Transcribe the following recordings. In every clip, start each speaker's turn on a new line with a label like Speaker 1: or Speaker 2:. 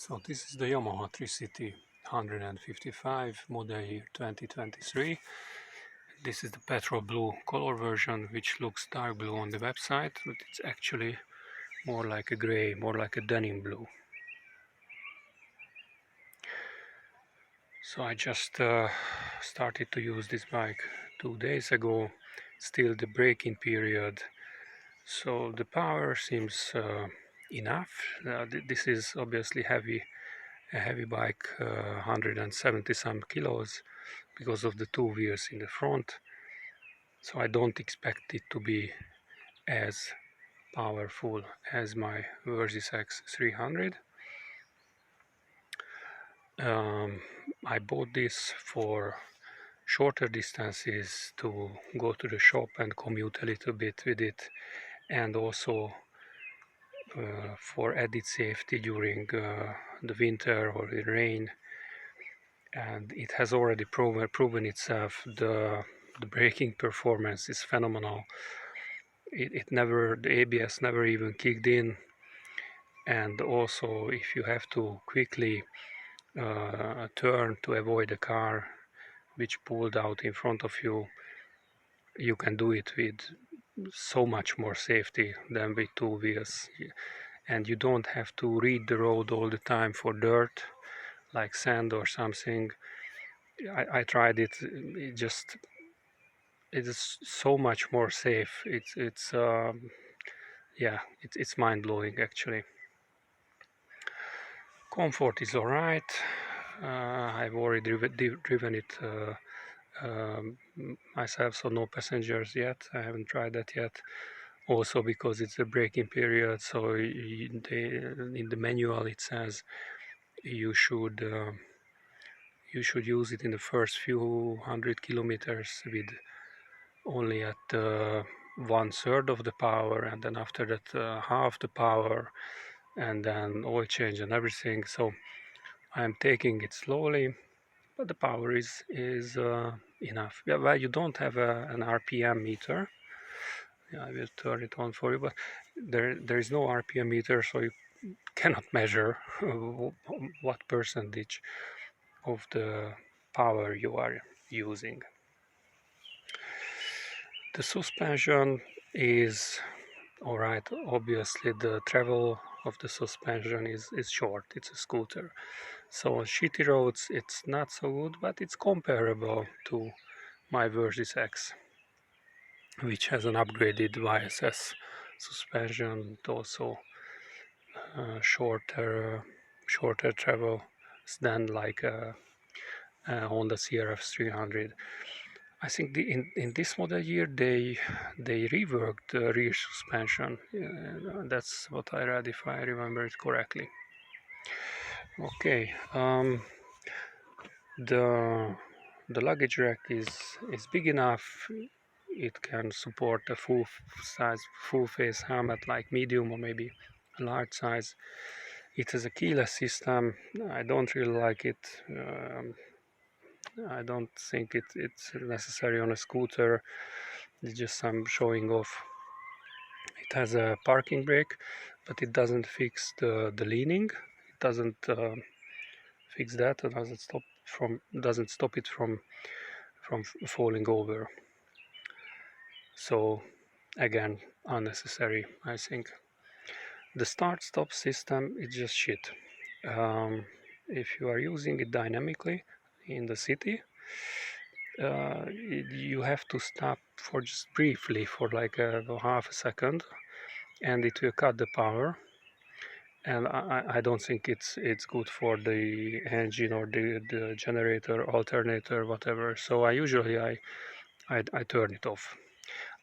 Speaker 1: So this is the Yamaha Tricity 155 model year 2023. This is the petrol blue color version, which looks dark blue on the website, but it's actually more like a gray, more like a denim blue. So I just started to use this bike 2 days ago, still the braking period, so the power seems enough. This is obviously a heavy bike, 170 some kilos, because of the two wheels in the front, so I don't expect it to be as powerful as my Versys X 300. I bought this for shorter distances, to go to the shop and commute a little bit with it, and also for added safety during the winter or the rain. And it has already proven itself. The braking performance is phenomenal. The ABS never even kicked in, and also if you have to quickly turn to avoid a car which pulled out in front of you, you can do it with so much more safety than with two wheels, and you don't have to read the road all the time for dirt like sand or something. I tried it. It is so much more safe. It's mind-blowing actually. Comfort is all right. I've already driven it myself, so no passengers yet. I haven't tried that yet. Also because it's a braking period, so in the manual it says you should use it in the first few hundred kilometers with only at 1/3 of the power, and then after that half the power, and then oil change and everything. So I'm taking it slowly, but the power is enough. Yeah, well, you don't have an RPM meter. Yeah, I will turn it on for you, but there is no RPM meter, so you cannot measure what percentage of the power you are using. The suspension is alright. Obviously the travel of the suspension is short. It's a scooter, so on shitty roads it's not so good, but it's comparable to my Versys X, which has an upgraded YSS suspension, also shorter travel than like a Honda CRF 300. I think in this model year they reworked the rear suspension. That's what I read, if I remember it correctly. Okay, the luggage rack is big enough. It can support a full face helmet, like medium or maybe a large size. It has a keyless system. I don't really like it. I don't think it's necessary on a scooter. It's just some showing off. It has a parking brake, but it doesn't fix the leaning. It doesn't fix that. It doesn't stop it from falling over. So again, unnecessary, I think. The start-stop system is just shit. If you are using it dynamically in the city, you have to stop for just briefly, for like half a second, and it will cut the power. And I don't think it's good for the engine or the generator, alternator, whatever. So I turn it off.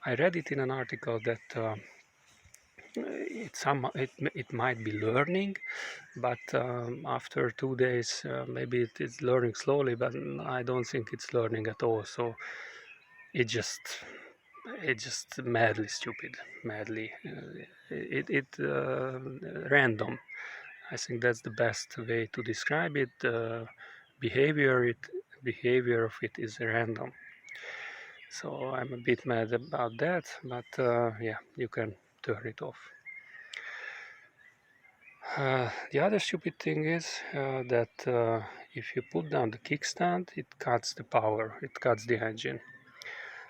Speaker 1: I read it in an article that it might be learning, but after 2 days maybe it is learning slowly, but I don't think it's learning at all. So it's just madly stupid, madly random. I think that's the best way to describe it. Behavior of it is random. So I'm a bit mad about that, but yeah, you can turn it off. The other stupid thing is that if you put down the kickstand, it cuts the power, it cuts the engine.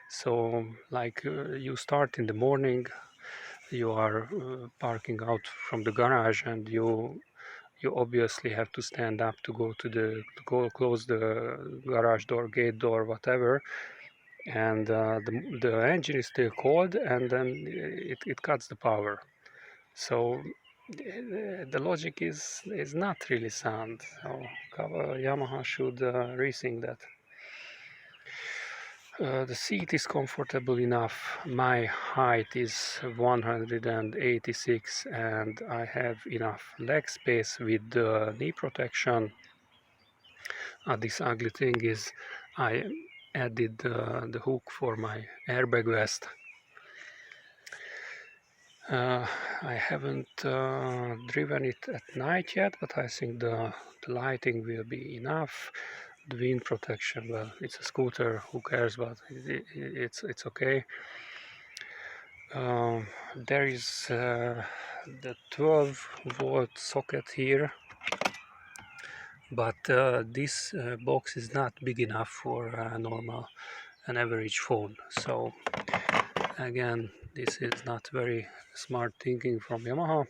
Speaker 1: So, like you start in the morning, you are parking out from the garage, and you obviously have to stand up to go to go close the garage door, gate door, whatever, and the engine is still cold, and then it cuts the power. So the logic is not really sound. So Yamaha should rethink that. The seat is comfortable enough. My height is 186 and I have enough leg space with the knee protection. This ugly thing is I added the hook for my airbag vest. I haven't driven it at night yet, but I think the lighting will be enough. The wind protection, well, it's a scooter, who cares, but it's okay. There is the 12-volt socket here, but this box is not big enough for an average phone. So again, this is not very smart thinking from Yamaha.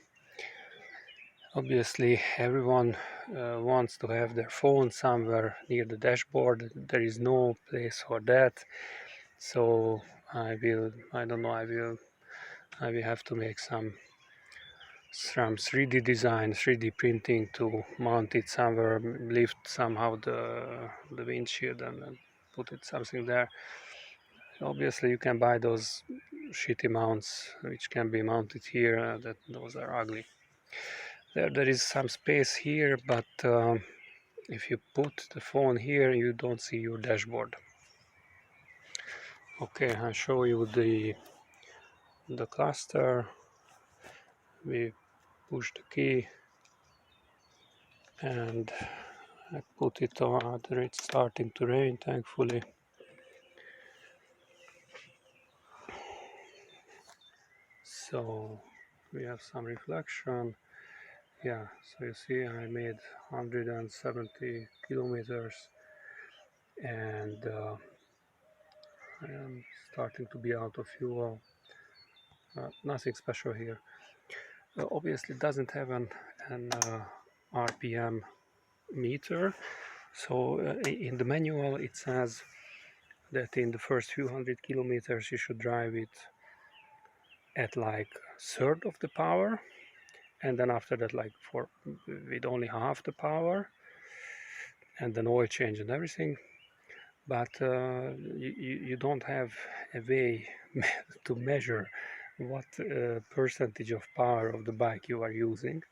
Speaker 1: Obviously, everyone wants to have their phone somewhere near the dashboard. There is no place for that. So I don't know, I will have to make some 3D design, 3D printing to mount it somewhere, lift somehow the windshield and put it something there. Obviously, you can buy those shitty mounts which can be mounted here. Those are ugly. There is some space here, but if you put the phone here, you don't see your dashboard. Okay, I'll show you the cluster. We push the key and I put it on. It's starting to rain, thankfully. So we have some reflection. Yeah, so you see I made 170 kilometers and I am starting to be out of fuel. Nothing special here. Obviously it doesn't have an RPM meter, so in the manual it says that in the first few hundred kilometers you should drive it at like third of the power, and then after that like with only half the power, and then oil change and everything. But you don't have a way to measure what percentage of power of the bike you are using.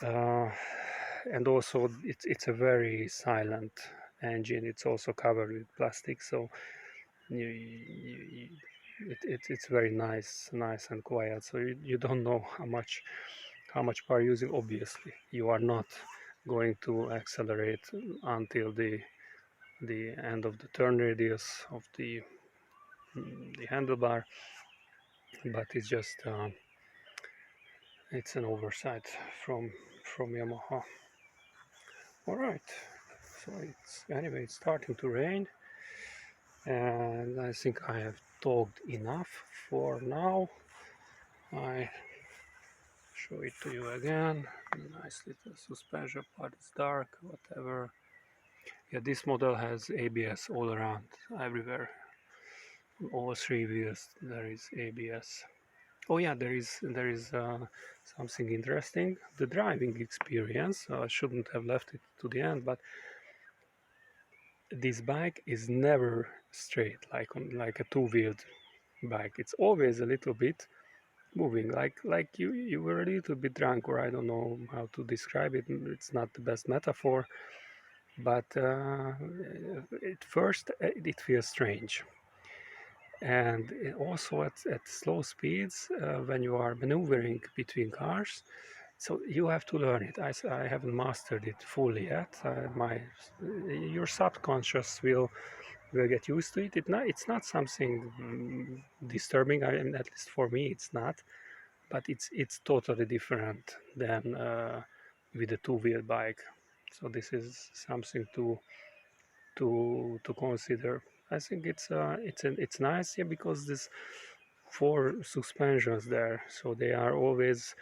Speaker 1: And also it's a very silent engine. It's also covered with plastic, so it's very nice and quiet. So you don't know how much power you're using. Obviously, you are not going to accelerate until the end of the turn radius of the handlebar, but it's just it's an oversight from Yamaha. All right, so it's starting to rain, and I think I have talked enough for now. I show it to you again. Nice little suspension part. It's dark, whatever. Yeah, this model has ABS all around, everywhere. All three wheels there is ABS. Oh yeah, there is something interesting. The driving experience. I shouldn't have left it to the end, but this bike is never straight like a two-wheeled bike. It's always a little bit moving, like you were a little bit drunk, or I don't know how to describe it. It's not the best metaphor, but at first it feels strange. And also at slow speeds, when you are maneuvering between cars, so you have to learn it. I haven't mastered it fully yet. Your subconscious will get used to it. It's not something disturbing. At least for me, it's not. but it's totally different than with a two-wheel bike. So this is something to consider. I think it's nice, yeah, because this four suspensions there, so they are always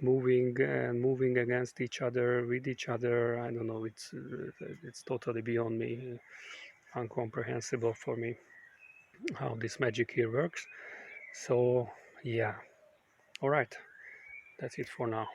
Speaker 1: moving and moving against each other, with each other. I don't know, it's totally beyond me, incomprehensible for me how this magic here works. So yeah, all right, that's it for now.